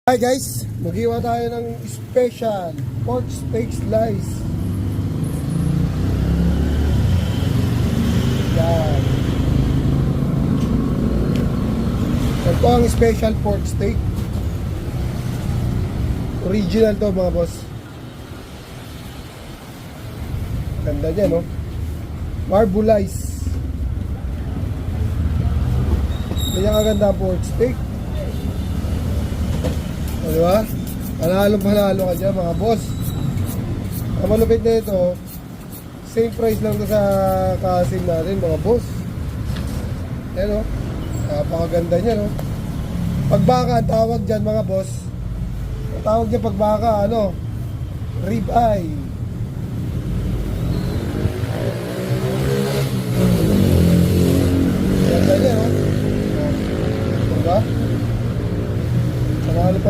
Hi guys, magiwa tayo ng special pork steak slice. Yan. Ito ang special pork steak. Original to mga boss. Ganda niya, no? Marbolize. Ganyan kaganda ang pork steak. O, diba? Panalo ka dyan mga boss. Ang malupit na ito, same price lang to sa kasim natin mga boss. Ayan o, napakaganda niya, no? Pagbaka ang tawag dyan mga boss. Ang tawag dyan pagbaka, ano? Rib eye. Ganda niya, no? Diba? Panalo pa